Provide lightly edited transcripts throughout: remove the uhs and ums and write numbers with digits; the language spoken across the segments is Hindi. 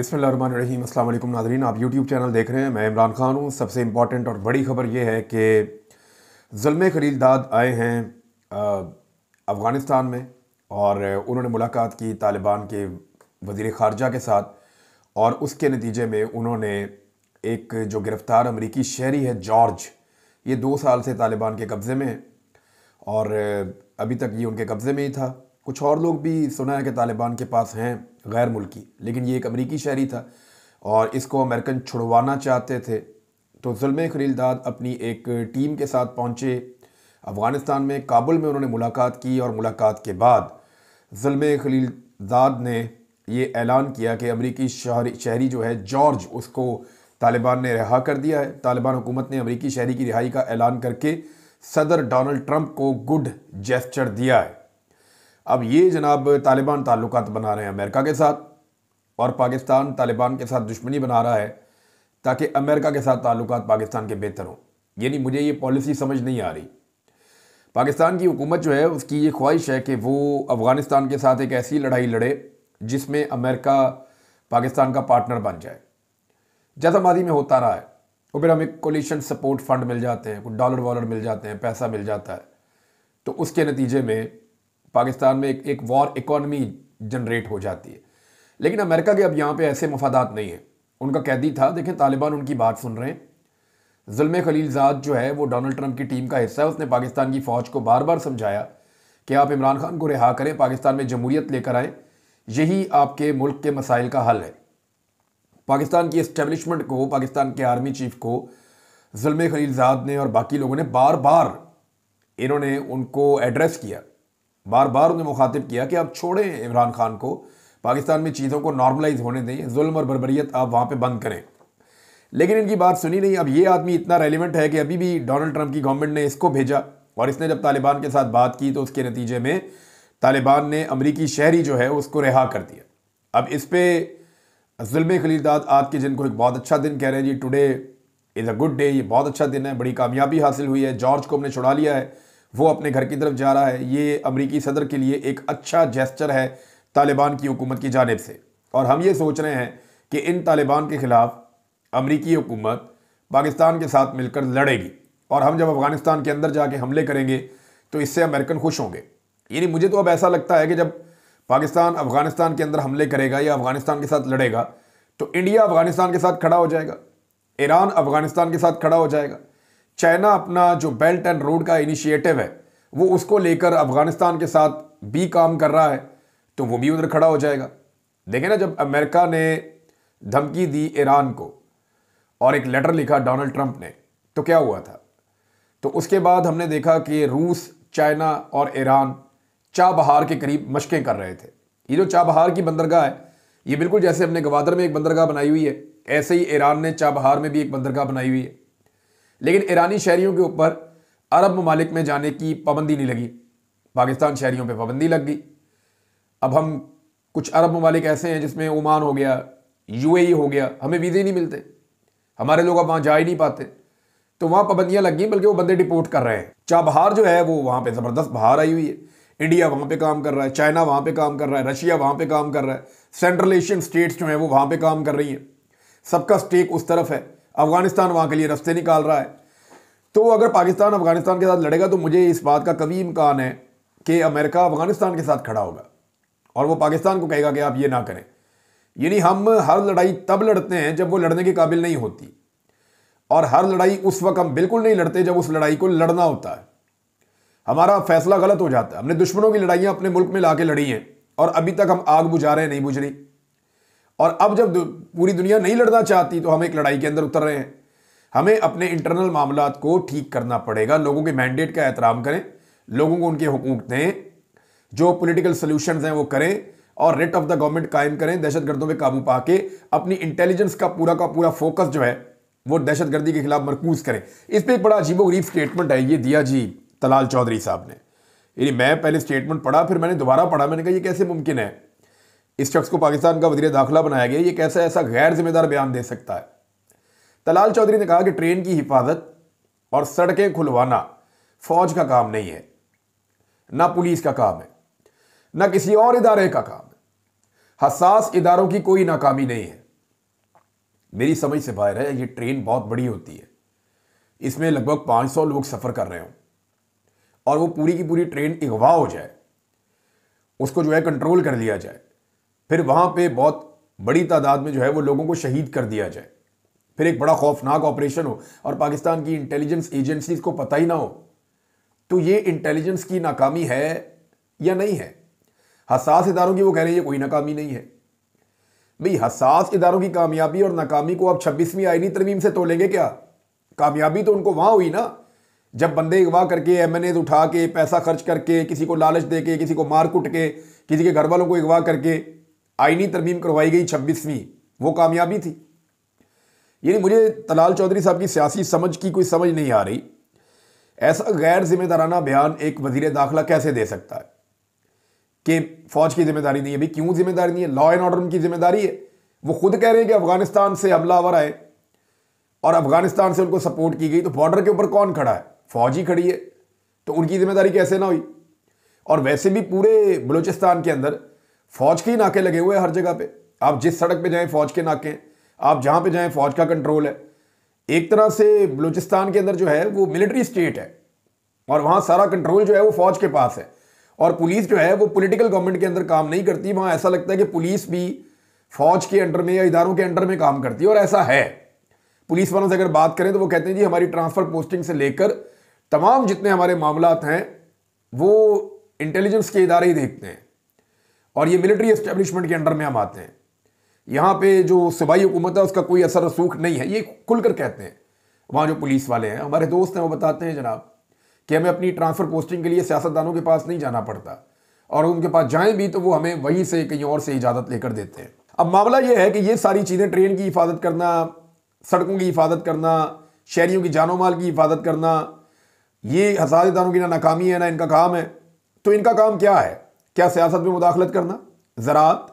बिस्मिल्लाहिर्रहमानिर्रहीम। अस्सलाम वालेकुम नाज़रीन, आप यूट्यूब चैनल देख रहे हैं। मैं इमरान खान हूँ। सबसे इम्पॉर्टेंट और बड़ी खबर ये है कि ज़ुल्म खलीलज़ाद आए हैं अफ़गानिस्तान में और उन्होंने मुलाकात की तालिबान के वज़ीर ख़ारजा के साथ, और उसके नतीजे में उन्होंने एक जो गिरफ़्तार अमरीकी शहरी है जॉर्ज, ये 2 साल से तालिबान के कब्ज़े में है और अभी तक ये उनके कब्ज़े में ही था। कुछ और लोग भी सुना है कि तालिबान के पास हैं गैर मुल्की, लेकिन ये एक अमरीकी शहरी था और इसको अमेरिकन छुड़वाना चाहते थे। तो ज़ुल्म खलीलज़ाद अपनी एक टीम के साथ पहुँचे अफ़गानिस्तान में, काबुल में उन्होंने मुलाकात की और मुलाकात के बाद ज़ुल्म खलीलज़ाद ने ये ऐलान किया कि अमरीकी शहरी जो है जॉर्ज, उसको तालिबान ने रिहा कर दिया है। तालिबान हुकूमत ने अमरीकी शहरी की रिहाई का ऐलान करके सदर डोनाल्ड ट्रंप को गुड जेस्चर दिया है। अब ये जनाब तालिबान ताल्लुकात बना रहे हैं अमेरिका के साथ, और पाकिस्तान तालिबान के साथ दुश्मनी बना रहा है ताकि अमेरिका के साथ ताल्लुकात पाकिस्तान के बेहतर हों। यानी मुझे ये पॉलिसी समझ नहीं आ रही। पाकिस्तान की हुकूमत जो है उसकी ये ख्वाहिश है कि वो अफ़गानिस्तान के साथ एक ऐसी लड़ाई लड़े जिसमें अमेरिका पाकिस्तान का पार्टनर बन जाए, जैसा माजी में होता रहा है। और फिर हमें कोलिशन सपोर्ट फंड मिल जाते हैं, कुछ डॉलर वॉलर मिल जाते हैं, पैसा मिल जाता है, तो उसके नतीजे में पाकिस्तान में एक वॉर इकॉनमी जनरेट हो जाती है। लेकिन अमेरिका के अब यहाँ पे ऐसे मफादात नहीं है। उनका कैदी था, देखें तालिबान उनकी बात सुन रहे हैं। ज़ुल्म खलीलज़ाद जो है वो डोनाल्ड ट्रंप की टीम का हिस्सा है। उसने पाकिस्तान की फ़ौज को बार बार समझाया कि आप इमरान खान को रिहा करें, पाकिस्तान में जमहूरियत लेकर आएँ, यही आपके मुल्क के मसाइल का हल है। पाकिस्तान की इस्टेब्लिशमेंट को, पाकिस्तान के आर्मी चीफ को ज़ुल्म खलीलज़ाद ने और बाकी लोगों ने बार बार इन्होंने उनको एड्रेस किया, बार बार उन्हें मुखातिब किया कि आप छोड़ें इमरान खान को, पाकिस्तान में चीज़ों को नॉर्मलाइज होने दें, जुल्म और बर्बरियत आप वहाँ पे बंद करें। लेकिन इनकी बात सुनी नहीं। अब ये आदमी इतना रेलिवेंट है कि अभी भी डोनाल्ड ट्रंप की गवर्नमेंट ने इसको भेजा, और इसने जब तालिबान के साथ बात की तो उसके नतीजे में तालिबान ने अमरीकी शहरी जो है उसको रिहा कर दिया। अब इस पर ज़ुल्म खलीलज़ाद आज के दिन को एक बहुत अच्छा दिन कह रहे हैं जी, today is a good day, ये बहुत अच्छा दिन है, बड़ी कामयाबी हासिल हुई है, जॉर्ज को हमने छुड़ा लिया है, वो अपने घर की तरफ जा रहा है। ये अमरीकी सदर के लिए एक अच्छा जेस्चर है तालिबान की हुकूमत की जानिब से। और हम ये सोच रहे हैं कि इन तालिबान के ख़िलाफ़ अमरीकी हुकूमत पाकिस्तान के साथ मिलकर लड़ेगी, और हम जब अफ़गानिस्तान के अंदर जाके हमले करेंगे तो इससे अमेरिकन खुश होंगे। यानी मुझे तो अब ऐसा लगता है कि जब पाकिस्तान अफ़गानिस्तान के अंदर हमले करेगा या अफ़गानिस्तान के साथ लड़ेगा तो इंडिया अफ़गानिस्तान के साथ खड़ा हो जाएगा, ईरान अफ़गानिस्तान के साथ खड़ा हो जाएगा, चाइना अपना जो बेल्ट एंड रोड का इनिशिएटिव है वो उसको लेकर अफ़गानिस्तान के साथ भी काम कर रहा है, तो वो भी उधर खड़ा हो जाएगा। देखें ना, जब अमेरिका ने धमकी दी ईरान को और एक लेटर लिखा डोनाल्ड ट्रंप ने, तो क्या हुआ था? तो उसके बाद हमने देखा कि रूस, चाइना और ईरान चाबहार के करीब मशकें कर रहे थे। ये जो चाबहार की बंदरगाह है, ये बिल्कुल जैसे हमने गवादर में एक बंदरगाह बनाई हुई है, ऐसे ही ईरान ने चाबहार में भी एक बंदरगाह बनाई हुई है। लेकिन ईरानी शहरियों के ऊपर अरब ममालिक में जाने की पाबंदी नहीं लगी, पाकिस्तान शहरियों पे पाबंदी लग गई। अब हम कुछ अरब ममालिक ऐसे हैं जिसमें ओमान हो गया, यूएई हो गया, हमें वीज़े नहीं मिलते, हमारे लोग अब वहाँ जा ही नहीं पाते, तो वहाँ पाबंदियाँ लग गई, बल्कि वो बंदे डिपोर्ट कर रहे हैं। चाबहार जो है वो वहाँ पे ज़बरदस्त बहार आई हुई है। इंडिया वहाँ पे काम कर रहा है, चाइना वहाँ पे काम कर रहा है, रशिया वहाँ पे काम कर रहा है, सेंट्रल एशियन स्टेट्स जो हैं वो वहाँ पे काम कर रही हैं, सबका स्टेक उस तरफ है। अफगानिस्तान वहाँ के लिए रास्ते निकाल रहा है। तो अगर पाकिस्तान अफगानिस्तान के साथ लड़ेगा तो मुझे इस बात का कभी इम्कान है कि अमेरिका अफगानिस्तान के साथ खड़ा होगा और वो पाकिस्तान को कहेगा कि आप ये ना करें। यानी हम हर लड़ाई तब लड़ते हैं जब वो लड़ने के काबिल नहीं होती, और हर लड़ाई उस वक्त हम बिल्कुल नहीं लड़ते जब उस लड़ाई को लड़ना होता है। हमारा फैसला गलत हो जाता है। हमने दुश्मनों की लड़ाइयाँ अपने मुल्क में ला के लड़ी हैं और अभी तक हम आग बुझा रहे हैं, नहीं बुझ रही। और अब जब पूरी दुनिया नहीं लड़ना चाहती तो हम एक लड़ाई के अंदर उतर रहे हैं। हमें अपने इंटरनल मामलात को ठीक करना पड़ेगा, लोगों के मैंडेट का एहतराम करें, लोगों को उनके हुकूक दें, जो पॉलिटिकल सॉल्यूशंस हैं वो करें, और रेट ऑफ द गवर्नमेंट कायम करें, दहशतगर्दों पे काबू पाके अपनी इंटेलिजेंस का पूरा फोकस जो है वो दहशतगर्दी के खिलाफ मरकूज करें। इस पर एक बड़ा अजीबोगरीब स्टेटमेंट है ये दिया जी तलाल चौधरी साहब ने। यानी मैं पहले स्टेटमेंट पढ़ा, फिर मैंने दोबारा पढ़ा, मैंने कहा ये कैसे मुमकिन है, इस शख्स को पाकिस्तान का वज़ीर दाखिला बनाया गया, ये कैसा ऐसा गैर जिम्मेदार बयान दे सकता है। तलाल चौधरी ने कहा कि ट्रेन की हिफाजत और सड़कें खुलवाना फौज का काम नहीं है, ना पुलिस का काम है, ना किसी और इदारे का काम है। हसास इदारों की कोई नाकामी नहीं है। मेरी समझ से बाहर है। ये ट्रेन बहुत बड़ी होती है, इसमें लगभग 500 लोग सफ़र कर रहे हों और वो पूरी की पूरी ट्रेन अगवा हो जाए, उसको जो है कंट्रोल कर लिया जाए, फिर वहाँ पे बहुत बड़ी तादाद में जो है वो लोगों को शहीद कर दिया जाए, फिर एक बड़ा खौफनाक ऑपरेशन हो और पाकिस्तान की इंटेलिजेंस एजेंसीज को पता ही ना हो, तो ये इंटेलिजेंस की नाकामी है या नहीं है? हसास इदारों की वो कह रहे हैं ये कोई नाकामी नहीं है। भाई हसास इदारों की कामयाबी और नाकामी को आप 26वीं आईनी तरमीम से तोलेंगे क्या? कामयाबी तो उनको वहां हुई ना जब बंदे अगवा करके एमएनए उठा के पैसा खर्च करके किसी को लालच दे के किसी को मार कुट के किसी के घर वालों को अगवा करके आईनी तरमीम करवाई गई 26वीं, वो कामयाबी थी। यानी मुझे तलाल चौधरी साहब की सियासी समझ की कोई समझ नहीं आ रही। ऐसा गैर जिम्मेदाराना बयान एक वजीर दाखिला कैसे दे सकता है कि फौज की जिम्मेदारी नहीं है? भाई क्यों जिम्मेदारी नहीं है? लॉ एंड ऑर्डर उनकी जिम्मेदारी है। वो खुद कह रहे हैं कि अफगानिस्तान से हमलावर आए और अफगानिस्तान से उनको सपोर्ट की गई, तो बॉर्डर के ऊपर कौन खड़ा है? फौज ही खड़ी है, तो उनकी जिम्मेदारी कैसे ना हुई? और वैसे भी पूरे बलूचिस्तान के अंदर फौज के ही नाके लगे हुए हैं हर जगह पे। आप जिस सड़क पे जाएं फौज के नाके हैं, आप जहां पे जाएं फौज का कंट्रोल है। एक तरह से बलूचिस्तान के अंदर जो है वो मिलिट्री स्टेट है और वहां सारा कंट्रोल जो है वो फौज के पास है और पुलिस जो है वो पॉलिटिकल गवर्नमेंट के अंदर काम नहीं करती। वहां ऐसा लगता है कि पुलिस भी फौज के अंडर में या इदारों के अंडर में काम करती है, और ऐसा है। पुलिस वालों से अगर बात करें तो वो कहते हैं जी हमारी ट्रांसफर पोस्टिंग से लेकर तमाम जितने हमारे मामलात हैं वो इंटेलिजेंस के इदारे ही देखते हैं और ये मिलिट्री एस्टेब्लिशमेंट के अंडर में हम आते हैं। यहाँ पे जो सूबाई हुकूमत है उसका कोई असर रसूख नहीं है, ये खुलकर कहते हैं वहाँ जो पुलिस वाले हैं। हमारे दोस्त हैं वो बताते हैं जनाब कि हमें अपनी ट्रांसफ़र पोस्टिंग के लिए सियासतदानों के पास नहीं जाना पड़ता और उनके पास जाएं भी तो वो हमें वहीं से कहीं और से इजाज़त लेकर देते हैं। अब मामला ये है कि ये सारी चीज़ें, ट्रेन की हिफाजत करना, सड़कों की हिफाजत करना, शहरियों की जानो माल की हिफाजत करना, ये हसास इदारों की ना नाकामी है ना इनका काम है। तो इनका काम क्या है? क्या सियासत में मुदाखलत करना? ज़राअत,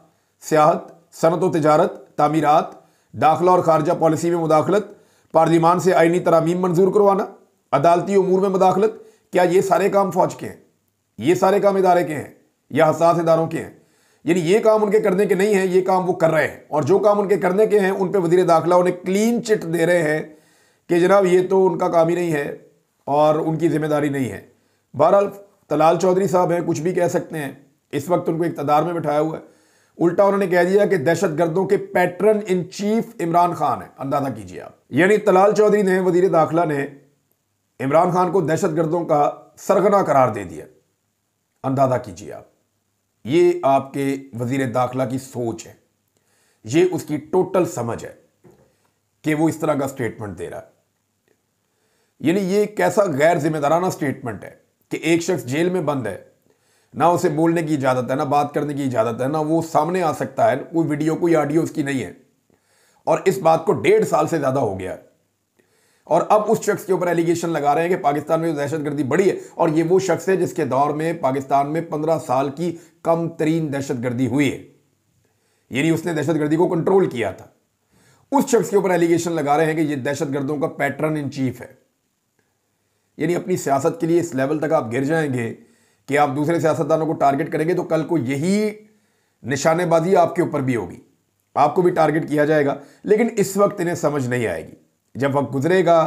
सियाहत, सनत व तिजारत, तामीरात, दाखिला और खारजा पॉलिसी में मुदाखलत, पार्लिमान से आईनी तरामीम मंजूर करवाना, अदालती उमूर में मुदाखलत, क्या ये सारे काम फौज के हैं? ये सारे काम इदारे के हैं या हसास इदारों के हैं? यानी ये काम उनके करने के नहीं हैं, ये काम वो कर रहे हैं और जो काम उनके करने के हैं उन पे वजीर दाखिला उन्हें क्लीन चिट दे रहे हैं कि जनाब ये तो उनका काम ही नहीं है और उनकी जिम्मेदारी नहीं है। बहरहाल तलाल चौधरी साहब हैं, कुछ भी कह सकते हैं, इस वक्त उनको इक़्तिदार में बिठाया हुआ है। उल्टा उन्होंने कह दिया कि दहशत गर्दों के pattern in chief Imran Khan है। अंदाजा कीजिए आप, यानी तलाल चौधरी ने, वजीर दाखिला ने इमरान खान को दहशत गर्दों का सरगना करार दे दिया। अंदाजा कीजिए आप, ये आपके वजीर दाखिला की सोच है, ये उसकी टोटल समझ है कि वो इस तरह का स्टेटमेंट दे रहा है। यानी ये कैसा गैर जिम्मेदाराना स्टेटमेंट है कि एक शख्स जेल में बंद है, ना उसे बोलने की इजाज़त है, ना बात करने की इजाज़त है, ना वो सामने आ सकता है, कोई वीडियो कोई ऑडियो उसकी नहीं है, और इस बात को 1.5 साल से ज़्यादा हो गया है। और अब उस शख्स के ऊपर एलिगेशन लगा रहे हैं कि पाकिस्तान में दहशतगर्दी बढ़ी है, और ये वो शख्स है जिसके दौर में पाकिस्तान में 15 साल की कम तरीन दहशतगर्दी हुई है, यानी उसने दहशतगर्दी को कंट्रोल किया था। उस शख्स के ऊपर एलिगेशन लगा रहे हैं कि ये दहशतगर्दों का पैटर्न इन चीफ है। यानी अपनी सियासत के लिए इस लेवल तक आप गिर जाएंगे कि आप दूसरे सियासतदानों को टारगेट करेंगे तो कल को यही निशानेबाजी आपके ऊपर भी होगी, आपको भी टारगेट किया जाएगा। लेकिन इस वक्त इन्हें समझ नहीं आएगी, जब वक्त गुजरेगा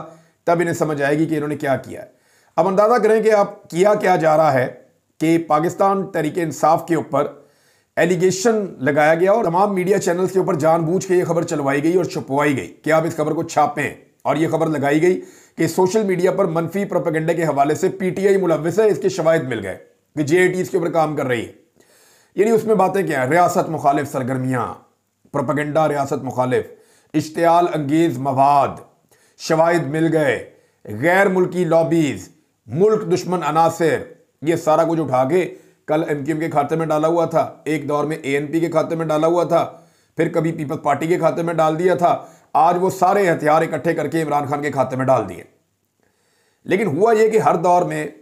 तब इन्हें समझ आएगी कि इन्होंने क्या किया है। अब अंदाजा करें कि आप किया क्या जा रहा है कि पाकिस्तान तहरीक इंसाफ के ऊपर एलिगेशन लगाया गया और तमाम मीडिया चैनल्स के ऊपर जानबूझ के ये खबर चलवाई गई और छुपवाई गई कि आप इस खबर को छापें, और ये खबर लगाई गई कि सोशल मीडिया पर मनफी प्रोपेगेंडा के हवाले से पीटीआई मुलव्विस है, इसके शवाहिद मिल गए कि जेआईटी इसके ऊपर काम कर रही है। यानी उसमें बातें क्या है? रियासत मुखालिफ सरगर्मियां, प्रोपेगेंडा रियासत मुखालिफ, इश्तियाल अंगेज मवाद, शवाहिद मिल गए, गैर मुल्की लॉबीज, मुल्क दुश्मन अनासिर, ये सारा कुछ उठा के कल एमक्यूएम के खाते में डाला हुआ था, एक दौर में एएनपी के खाते में डाला हुआ था, फिर कभी पीपल्स पार्टी के खाते में डाल दिया था, आज वो सारे हथियार इकट्ठे करके इमरान खान के खाते में डाल दिए। लेकिन हुआ ये कि हर दौर में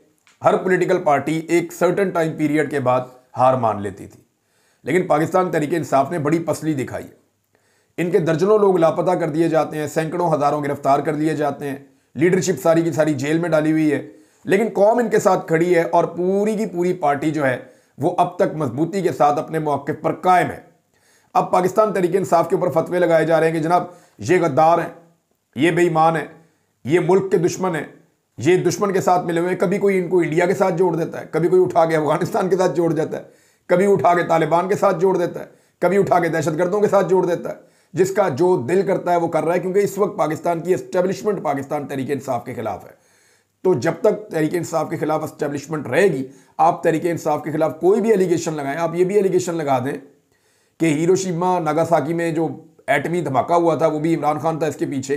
हर पॉलिटिकल पार्टी एक सर्टेन टाइम पीरियड के बाद हार मान लेती थी, लेकिन पाकिस्तान तहरीक इंसाफ ने बड़ी पसली दिखाई है। इनके दर्जनों लोग लापता कर दिए जाते हैं, सैकड़ों हजारों गिरफ्तार कर दिए जाते हैं, लीडरशिप सारी की सारी जेल में डाली हुई है, लेकिन कौम इनके साथ खड़ी है और पूरी की पूरी पार्टी जो है वो अब तक मजबूती के साथ अपने मौक़िफ़ पर कायम है। अब पाकिस्तान तहरीक इंसाफ के ऊपर फतवे लगाए जा रहे हैं कि जनाब ये गद्दार हैं, ये बेईमान हैं, ये मुल्क के दुश्मन हैं, ये दुश्मन के साथ मिले हुए हैं। कभी कोई इनको इंडिया के साथ जोड़ देता है, कभी कोई उठा के अफगानिस्तान के साथ जोड़ देता है, कभी उठा के तालिबान के साथ जोड़ देता है, कभी उठा के दहशतगर्दों के साथ जोड़ देता है। जिसका जो दिल करता है वो कर रहा है, क्योंकि इस वक्त पाकिस्तान की एस्टेब्लिशमेंट पाकिस्तान तहरीक इंसाफ के खिलाफ है। तो जब तक तहरीक इंसाफ के खिलाफ एस्टेब्लिशमेंट रहेगी, आप तहरीक इंसाफ के खिलाफ कोई भी एलिगेशन लगाएं, आप ये भी एलिगेशन लगा दें कि हिरोशिमा नागासाकी में जो एटमी धमाका हुआ था वो भी इमरान खान था इसके पीछे,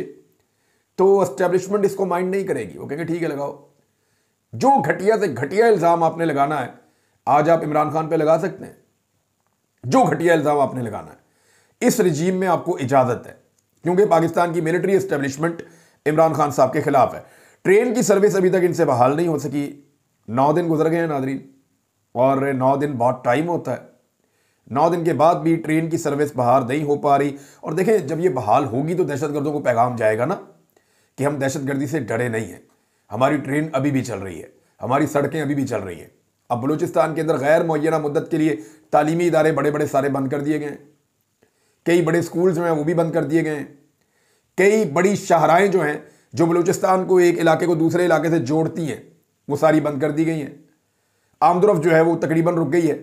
तो एस्टेब्लिशमेंट इसको माइंड नहीं करेगी। वो कहेंगे ठीक है लगाओ। जो घटिया से घटिया इल्ज़ाम आपने लगाना है आज आप इमरान खान पे लगा सकते हैं, जो घटिया इल्ज़ाम आपने लगाना है। इस रजीम में आपको इजाज़त है, क्योंकि पाकिस्तान की मिलिट्री एस्टेब्लिशमेंट इमरान खान साहब के खिलाफ है। ट्रेन की सर्विस अभी तक इनसे बहाल नहीं हो सकी। 9 दिन गुजर गए हैं नादरीन, और 9 दिन बहुत टाइम होता है। 9 दिन के बाद भी ट्रेन की सर्विस बहाल नहीं हो पा रही। और देखें, जब ये बहाल होगी तो दहशतगर्दों को पैगाम जाएगा ना कि हम दहशतगर्दी से डरे नहीं हैं, हमारी ट्रेन अभी भी चल रही है, हमारी सड़कें अभी भी चल रही हैं। अब बलूचिस्तान के अंदर गैर मुअय्यना मुद्दत के लिए तालीमी इदारे बड़े बड़े सारे बंद कर दिए गए हैं। कई बड़े स्कूल जो हैं वो भी बंद कर दिए गए हैं। कई बड़ी शाहराएँ जो हैं, जो बलूचिस्तान को एक इलाके को दूसरे इलाके से जोड़ती हैं, वो सारी बंद कर दी गई हैं। आमदोरफ्त जो है वो तकरीबन रुक गई है।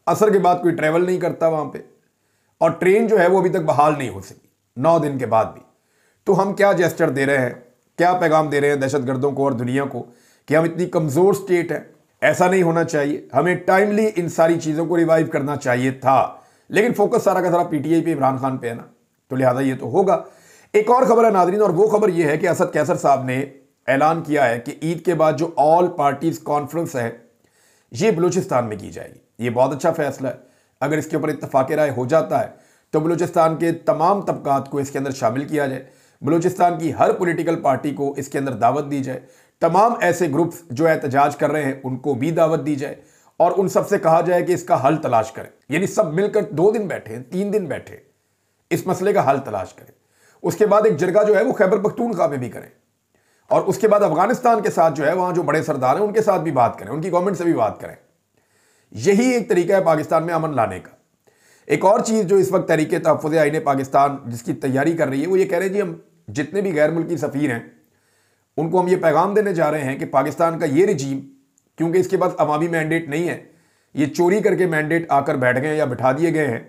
असर के बाद कोई ट्रैवल नहीं करता वहाँ पे, और ट्रेन जो है वो अभी तक बहाल नहीं हो सकी 9 दिन के बाद भी। तो हम क्या जेस्चर दे रहे हैं, क्या पैगाम दे रहे हैं दहशतगर्दों को और दुनिया को कि हम इतनी कमज़ोर स्टेट है, ऐसा नहीं होना चाहिए। हमें टाइमली इन सारी चीज़ों को रिवाइव करना चाहिए था, लेकिन फोकस सारा का सारा पीटीआई पे, इमरान खान पे है ना, तो लिहाजा ये तो होगा। एक और खबर है नादरीन, और वो खबर ये है कि असद कैसर साहब ने ऐलान किया है कि ईद के बाद जो ऑल पार्टीज कॉन्फ्रेंस है ये बलूचिस्तान में की जाएगी। ये बहुत अच्छा फैसला है। अगर इसके ऊपर इत्तफाक राय हो जाता है तो बलूचिस्तान के तमाम तबकात को इसके अंदर शामिल किया जाए, बलूचिस्तान की हर पॉलिटिकल पार्टी को इसके अंदर दावत दी जाए, तमाम ऐसे ग्रुप्स जो एहतजाज कर रहे हैं उनको भी दावत दी जाए, और उन सबसे कहा जाए कि इसका हल तलाश करें। यानी सब मिलकर 2 दिन बैठे, 3 दिन बैठे, इस मसले का हल तलाश करें। उसके बाद एक जरगा जो है वो खैबर पख्तूनख्वा में भी करें, और उसके बाद अफगानिस्तान के साथ जो है वहां जो बड़े सरदार हैं उनके साथ भी बात करें, उनकी गवर्नमेंट से भी बात करें। यही एक तरीका है पाकिस्तान में अमन लाने का। एक और चीज़ जो इस वक्त तहरीक तहफ़्फ़ुज़ आईन पाकिस्तान जिसकी तैयारी कर रही है, वो ये कह रहे हैं जी हम जितने भी गैर मुल्की सफ़ीर हैं उनको हम ये पैगाम देने जा रहे हैं कि पाकिस्तान का ये रजीम, क्योंकि इसके पास अवामी मैंडेट नहीं है, ये चोरी करके मैंडेट आकर बैठ गए या बिठा दिए गए हैं,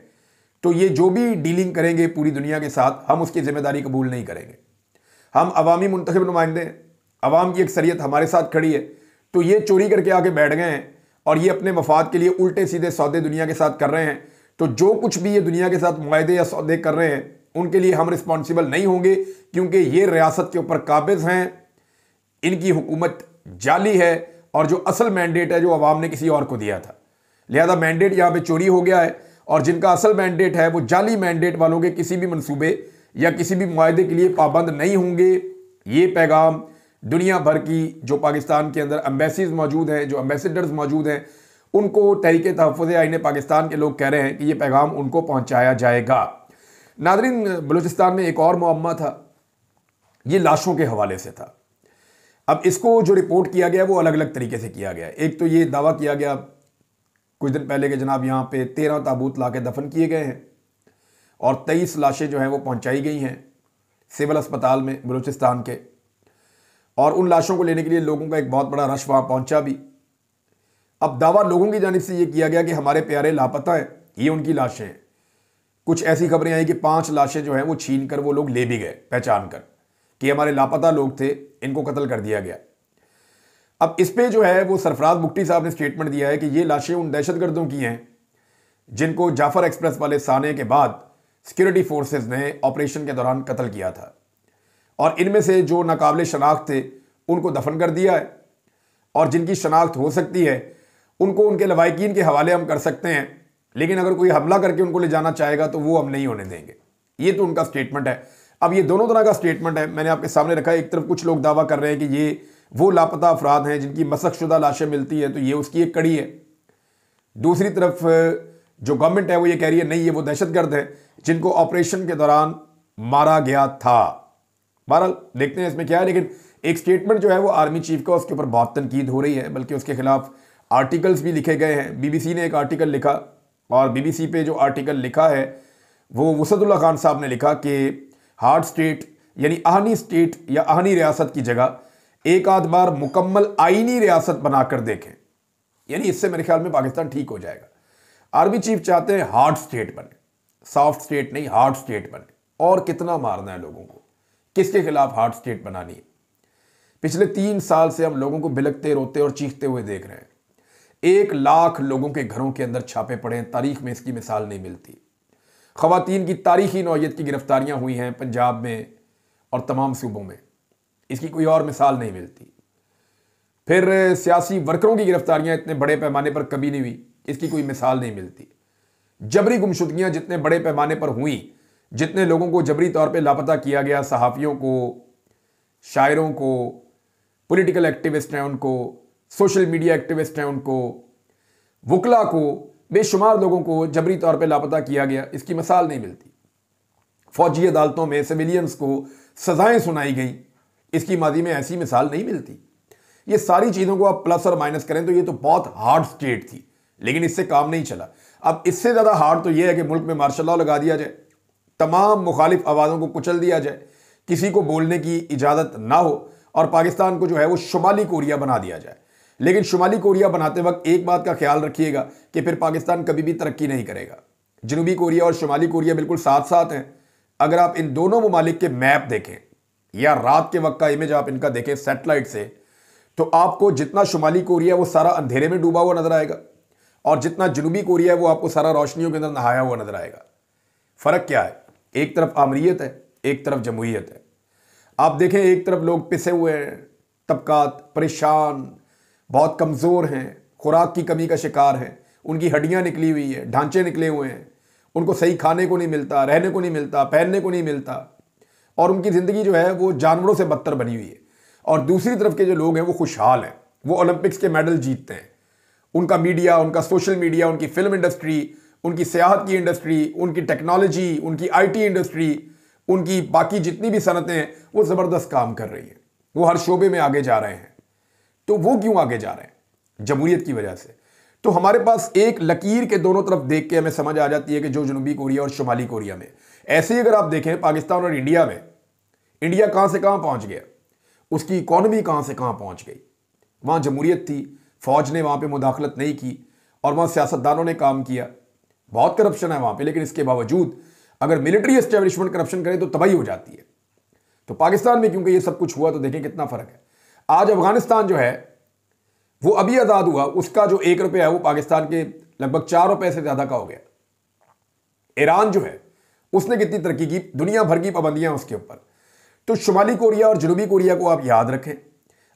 तो ये जो भी डीलिंग करेंगे पूरी दुनिया के साथ हम उसकी जिम्मेदारी कबूल नहीं करेंगे। हम अवामी मुंतखब नुमाइंदे हैं, अवाम की अक्सरियत हमारे साथ खड़ी है, तो ये चोरी करके आके बैठ गए हैं और ये अपने मफाद के लिए उल्टे सीधे सौदे दुनिया के साथ कर रहे हैं। तो जो कुछ भी ये दुनिया के साथ मुआहदे या सौदे कर रहे हैं उनके लिए हम रिस्पॉन्सिबल नहीं होंगे, क्योंकि ये रियासत के ऊपर काबिज हैं, इनकी हुकूमत जाली है, और जो असल मैंडेट है जो अवाम ने किसी और को दिया था, लिहाजा मैंडेट यहाँ पे चोरी हो गया है, और जिनका असल मैंडेट है वो जाली मैंडेट वालों के किसी भी मंसूबे या किसी भी मुआहदे के लिए पाबंद नहीं होंगे। ये पैगाम दुनिया भर की जो पाकिस्तान के अंदर एम्बेसीज मौजूद हैं, जो एम्बेसडर्स मौजूद हैं, उनको तहरीक तहफ़्फ़ुज़ आईन पाकिस्तान के लोग कह रहे हैं कि ये पैगाम उनको पहुँचाया जाएगा। नादरीन, बलूचिस्तान में एक और मुअम्मा था, ये लाशों के हवाले से था। अब इसको जो रिपोर्ट किया गया वो अलग अलग तरीके से किया गया। एक तो ये दावा किया गया कुछ दिन पहले कि जनाब यहाँ पे 13 ताबूत ला के दफन किए गए हैं और 23 लाशें जो हैं वो पहुँचाई गई हैं सिविल अस्पताल में बलूचिस्तान के, और उन लाशों को लेने के लिए लोगों का एक बहुत बड़ा रश वहाँ पहुँचा भी। अब दावा लोगों की जानिब से ये किया गया कि हमारे प्यारे लापता हैं, ये उनकी लाशें हैं। कुछ ऐसी खबरें आई कि 5 लाशें जो हैं वो छीन कर वो लोग ले भी गए पहचान कर कि हमारे लापता लोग थे, इनको कत्ल कर दिया गया। अब इस पे जो है वो सरफराज बुगटी साहब ने स्टेटमेंट दिया है कि ये लाशें उन दहशतगर्दों की हैं जिनको जाफर एक्सप्रेस वाले साने के बाद सिक्योरिटी फोर्सेस ने ऑपरेशन के दौरान कत्ल किया था, और इनमें से जो नाकाबिले शनाख्त थे उनको दफन कर दिया है, और जिनकी शनाख्त हो सकती है उनको उनके लवाकिन के हवाले हम कर सकते हैं, लेकिन अगर कोई हमला करके उनको ले जाना चाहेगा तो वो हम नहीं होने देंगे। ये तो उनका स्टेटमेंट है। अब ये दोनों तरह का स्टेटमेंट है, मैंने आपके सामने रखा है। एक तरफ कुछ लोग दावा कर रहे हैं कि ये वो लापता अफराद हैं जिनकी मसकशुदा लाशें मिलती हैं, तो ये उसकी एक कड़ी है। दूसरी तरफ जो गवर्नमेंट है वो ये कह रही है नहीं, ये वो दहशतगर्द हैं जिनको ऑपरेशन के दौरान मारा गया था। बहरहाल देखते हैं इसमें क्या है, लेकिन एक स्टेटमेंट जो है वो आर्मी चीफ का, उसके ऊपर बहुत तनकीद हो रही है, बल्कि उसके खिलाफ आर्टिकल्स भी लिखे गए हैं। BBC ने एक आर्टिकल लिखा, और BBC पे जो आर्टिकल लिखा है वो वसदुल्ला खान साहब ने लिखा कि हार्ड स्टेट यानी आहनी स्टेट या आहनी रियासत की जगह एक आध बार मुकम्मल आईनी रियासत बनाकर देखें, यानी इससे मेरे ख्याल में पाकिस्तान ठीक हो जाएगा। आर्मी चीफ चाहते हैं हार्ड स्टेट बने, सॉफ्ट स्टेट नहीं, हार्ड स्टेट बने। और कितना मारना है लोगों को, किसके खिलाफ हार्ड स्टेट बनानी है? पिछले 3 साल से हम लोगों को बिलखते, रोते और चीखते हुए देख रहे हैं। 1 लाख लोगों के घरों के अंदर छापे पड़े हैं, तारीख में इसकी मिसाल नहीं मिलती। खवातीन की तारीखी नौयत की गिरफ्तारियां हुई हैं पंजाब में और तमाम सूबों में, इसकी कोई और मिसाल नहीं मिलती। फिर सियासी वर्करों की गिरफ्तारियां इतने बड़े पैमाने पर कभी नहीं हुई, इसकी कोई मिसाल नहीं मिलती। जबरी गुमशुदगियां जितने बड़े पैमाने पर हुई, जितने लोगों को जबरी तौर पे लापता किया गया, सहाफ़ियों को, शायरों को, पॉलिटिकल एक्टिविस्ट हैं उनको, सोशल मीडिया एक्टिविस्ट हैं उनको, वकला को, बेशुमार लोगों को जबरी तौर पे लापता किया गया, इसकी मिसाल नहीं मिलती। फौजी अदालतों में सिविलियंस को सजाएं सुनाई गई, इसकी माजी में ऐसी मिसाल नहीं मिलती। ये सारी चीज़ों को आप प्लस और माइनस करें तो ये तो बहुत हार्ड स्टेट थी, लेकिन इससे काम नहीं चला। अब इससे ज़्यादा हार्ड तो ये है कि मुल्क में मार्शल लॉ लगा दिया जाए, तमाम मुखालिफ आवाज़ों को कुचल दिया जाए, किसी को बोलने की इजाज़त ना हो और पाकिस्तान को जो है वो शुमाली कोरिया बना दिया जाए। लेकिन शुमाली कोरिया बनाते वक्त एक बात का ख्याल रखिएगा कि फिर पाकिस्तान कभी भी तरक्की नहीं करेगा। जनूबी कोरिया और शुमाली कोरिया बिल्कुल साथ साथ हैं। अगर आप इन दोनों ममालिक के मैप देखें या रात के वक्त का इमेज आप इनका देखें सैटेलाइट से, तो आपको जितना शुमाली कोरिया वो सारा अंधेरे में डूबा हुआ नजर आएगा और जितना जनूबी कोरिया वो आपको सारा रोशनियों के अंदर नहाया हुआ नजर आएगा। फ़र्क क्या है? एक तरफ आमरीयत है, एक तरफ जमहूरियत है। आप देखें, एक तरफ लोग पिसे हुए हैं, तबकात परेशान, बहुत कमज़ोर हैं, खुराक की कमी का शिकार हैं, उनकी हड्डियां निकली हुई है, ढांचे निकले हुए हैं, उनको सही खाने को नहीं मिलता, रहने को नहीं मिलता, पहनने को नहीं मिलता और उनकी ज़िंदगी जो है वो जानवरों से बदतर बनी हुई है। और दूसरी तरफ के जो लोग हैं वो खुशहाल हैं, वो ओलंपिक्स के मेडल जीतते हैं। उनका मीडिया, उनका सोशल मीडिया, उनकी फिल्म इंडस्ट्री, उनकी सियाहत की इंडस्ट्री, उनकी टेक्नोलॉजी, उनकी आईटी इंडस्ट्री, उनकी बाकी जितनी भी सनतें हैं वो ज़बरदस्त काम कर रही हैं, वो हर शोबे में आगे जा रहे हैं। तो वो क्यों आगे जा रहे हैं? जमहूरियत की वजह से। तो हमारे पास एक लकीर के दोनों तरफ देख के हमें समझ आ जाती है कि जो जनूबी कोरिया और शुमाली कोरिया में, ऐसे ही अगर आप देखें पाकिस्तान और इंडिया में, इंडिया कहां से कहां पहुंच गया, उसकी इकॉनमी कहां से कहां पहुंच गई। वहां जमहूरियत थी, फौज ने वहां पे मुदाखलत नहीं की और वहां सियासतदानों ने काम किया। बहुत करप्शन है वहां पे, लेकिन इसके बावजूद अगर मिलिट्री एस्टेब्लिशमेंट करप्शन करे तो तबाही हो जाती है। तो पाकिस्तान में क्योंकि ये सब कुछ हुआ, तो देखें कितना फर्क है। आज अफगानिस्तान जो है वो अभी आज़ाद हुआ, उसका जो 1 रुपया है वो पाकिस्तान के लगभग 4 रुपए से ज़्यादा का हो गया। ईरान जो है उसने कितनी तरक्की की, दुनिया भर की पाबंदियां उसके ऊपर। तो शुमाली कोरिया और जनूबी कोरिया को आप याद रखें।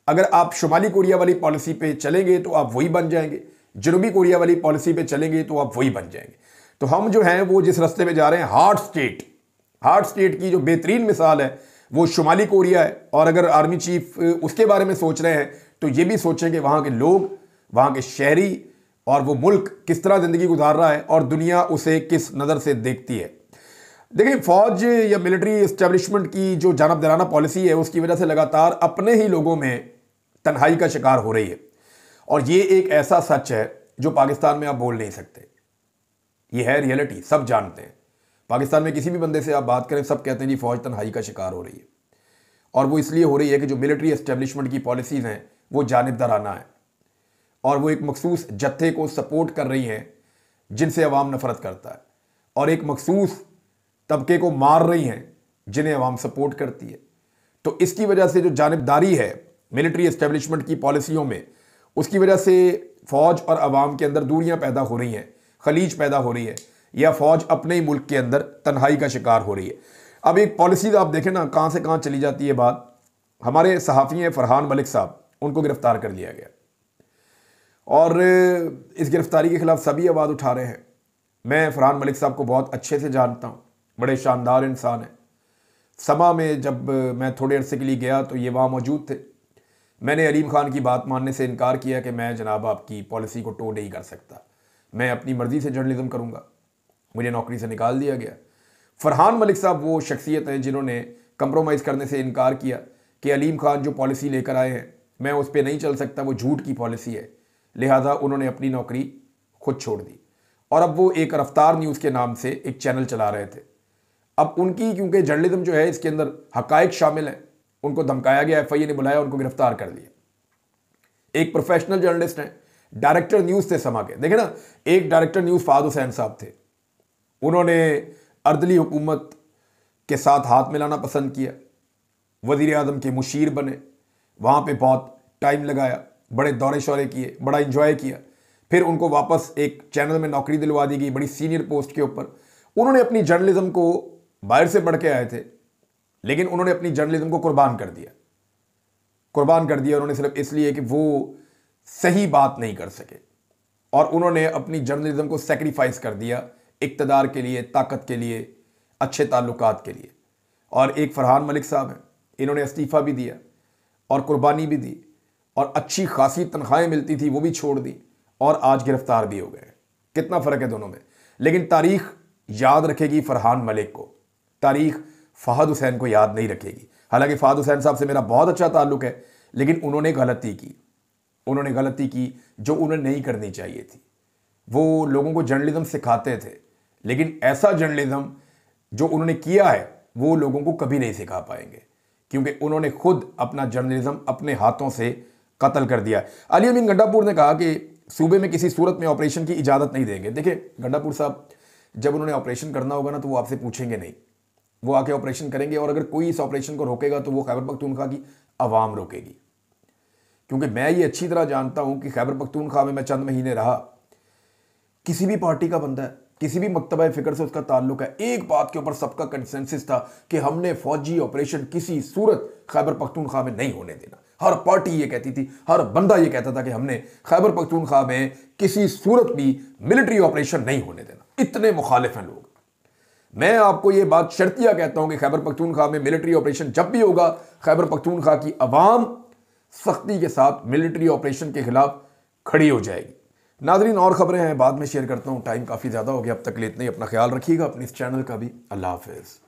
अगर आप शुमाली कोरिया वाली पॉलिसी पे चलेंगे तो आप वही बन जाएंगे, जनूबी कोरिया वाली पॉलिसी पे चलेंगे तो आप वही बन जाएंगे। तो हम जो हैं वो जिस रास्ते में जा रहे हैं, हार्ड स्टेट की जो बेहतरीन मिसाल है वो शुमाली कोरिया है। और अगर आर्मी चीफ उसके बारे में सोच रहे हैं तो ये भी सोचें कि वहाँ के लोग, वहाँ के शहरी और वो मुल्क किस तरह ज़िंदगी गुजार रहा है और दुनिया उसे किस नज़र से देखती है। देखिए, फौज या मिलिट्री इस्टेब्लिशमेंट की जो जानबदाराना पॉलिसी है उसकी वजह से लगातार अपने ही लोगों में तन्हाई का शिकार हो रही है। और ये एक ऐसा सच है जो पाकिस्तान में आप बोल नहीं सकते, ये है रियलिटी, सब जानते हैं। पाकिस्तान में किसी भी बंदे से आप बात करें, सब कहते हैं जी फौज तन्हाई का शिकार हो रही है। और वो इसलिए हो रही है कि जो मिलिट्री एस्टेब्लिशमेंट की पॉलिसीज़ हैं वो जानिबदाराना है और वो एक मखसूस जत्थे को सपोर्ट कर रही हैं जिनसे अवाम नफरत करता है, और एक मखसूस तबके को मार रही हैं जिन्हें अवाम सपोर्ट करती है। तो इसकी वजह से जो जानिबदारी है मिलिट्री एस्टेब्लिशमेंट की पॉलिसियों में, उसकी वजह से फ़ौज और अवाम के अंदर दूरियां पैदा हो रही हैं, खलीज पैदा हो रही है, या फ़ौज अपने ही मुल्क के अंदर तन्हाई का शिकार हो रही है। अब एक पॉलिसी आप देखें ना, कहाँ से कहाँ चली जाती है बात। हमारे सहाफ़ी हैं फरहान मलिक साहब, उनको गिरफ़्तार कर लिया गया और इस गिरफ़्तारी के ख़िलाफ़ सभी आवाज़ उठा रहे हैं। मैं फरहान मलिक साहब को बहुत अच्छे से जानता हूँ, बड़े शानदार इंसान हैं। समा में जब मैं थोड़े अरसे के लिए गया तो ये वहाँ मौजूद थे। मैंने अलीम खान की बात मानने से इनकार किया कि मैं जनाब आपकी पॉलिसी को टो नहीं कर सकता, मैं अपनी मर्ज़ी से जर्नलिज्म करूँगा। मुझे नौकरी से निकाल दिया गया। फरहान मलिक साहब वो शख्सियत हैं जिन्होंने कंप्रोमाइज़ करने से इनकार किया कि अलीम खान जो पॉलिसी लेकर आए हैं मैं उस पर नहीं चल सकता, वो झूठ की पॉलिसी है। लिहाजा उन्होंने अपनी नौकरी खुद छोड़ दी और अब वो एक रफ्तार न्यूज़ के नाम से एक चैनल चला रहे थे। अब उनकी क्योंकि जर्नलिज्म जो है इसके अंदर हकायक शामिल है, उनको धमकाया गया, FIA ने बुलाया, उनको गिरफ्तार कर लिया। एक प्रोफेशनल जर्नलिस्ट हैं, डायरेक्टर न्यूज़ थे समा के, देखे ना, एक डायरेक्टर न्यूज़ फहाद हुसैन साहब थे, उन्होंने अर्दली हुकूमत के साथ हाथ मिलाना पसंद किया, वज़ीर आज़म के मुशीर बने, वहाँ पे बहुत टाइम लगाया, बड़े दौरे शौरे किए, बड़ा इंजॉय किया, फिर उनको वापस एक चैनल में नौकरी दिलवा दी गई बड़ी सीनियर पोस्ट के ऊपर। उन्होंने अपनी जर्नलिज्म को बाहर से बढ़ के आए थे, लेकिन उन्होंने अपनी जर्नलिज्म को कुर्बान कर दिया, उन्होंने सिर्फ इसलिए कि वो सही बात नहीं कर सके, और उन्होंने अपनी जर्नलिज्म को सेक्रीफाइस कर दिया इक्तदार के लिए, ताकत के लिए, अच्छे ताल्लुकात के लिए। और एक फरहान मलिक साहब हैं, इन्होंने इस्तीफ़ा भी दिया और कुर्बानी भी दी, और अच्छी खासी तनख्वाहें मिलती थी वो भी छोड़ दी, और आज गिरफ्तार भी हो गए। कितना फ़र्क है दोनों में। लेकिन तारीख़ याद रखेगी फरहान मलिक को, तारीख़ फहद हुसैन को याद नहीं रखेगी। हालांकि फहद हुसैन साहब से मेरा बहुत अच्छा ताल्लुक है, लेकिन उन्होंने गलती की जो उन्हें नहीं करनी चाहिए थी। वो लोगों को जर्नलिज्म सिखाते थे, लेकिन ऐसा जर्नलिज्म जो उन्होंने किया है वो लोगों को कभी नहीं सिखा पाएंगे, क्योंकि उन्होंने खुद अपना जर्नलिज्म अपने हाथों से कत्ल कर दिया। अली अमीन गंडापुर ने कहा कि सूबे में किसी सूरत में ऑपरेशन की इजाज़त नहीं देंगे। देखिए गंडापुर साहब, जब उन्होंने ऑपरेशन करना होगा ना तो वो आपसे पूछेंगे नहीं, वो आके ऑपरेशन करेंगे, और अगर कोई इस ऑपरेशन को रोकेगा तो वो खैबर पख्तूनख्वा की आवाम रोकेगी। क्योंकि मैं ये अच्छी तरह जानता हूं कि खैबर पख्तूनख्वा में मैं चंद महीने रहा, किसी भी पार्टी का बंदा है, किसी भी मकतबा फ़िक्र से उसका ताल्लुक है, एक बात के ऊपर सबका कंसेंसस था कि हमने फौजी ऑपरेशन किसी सूरत खैबर पख्तूनख्वा में नहीं होने देना। हर पार्टी ये कहती थी, हर बंदा ये कहता था कि हमने खैबर पख्तूनख्वा में किसी सूरत भी मिलिट्री ऑपरेशन नहीं होने देना। इतने मुखालिफ हैं लोग। मैं आपको ये बात शर्तिया कहता हूं कि खैबर पख्तूनख्वा में मिलिट्री ऑपरेशन जब भी होगा, खैबर पख्तूनख्वा की अवाम सख्ती के साथ मिलिट्री ऑपरेशन के खिलाफ खड़ी हो जाएगी। नाज़रीन, और खबरें हैं बाद में शेयर करता हूं, टाइम काफ़ी ज़्यादा हो गया, अब तक के लिए इतना ही। अपना ख्याल रखिएगा, अपने इस चैनल का भी। अल्लाह हाफ़िज़।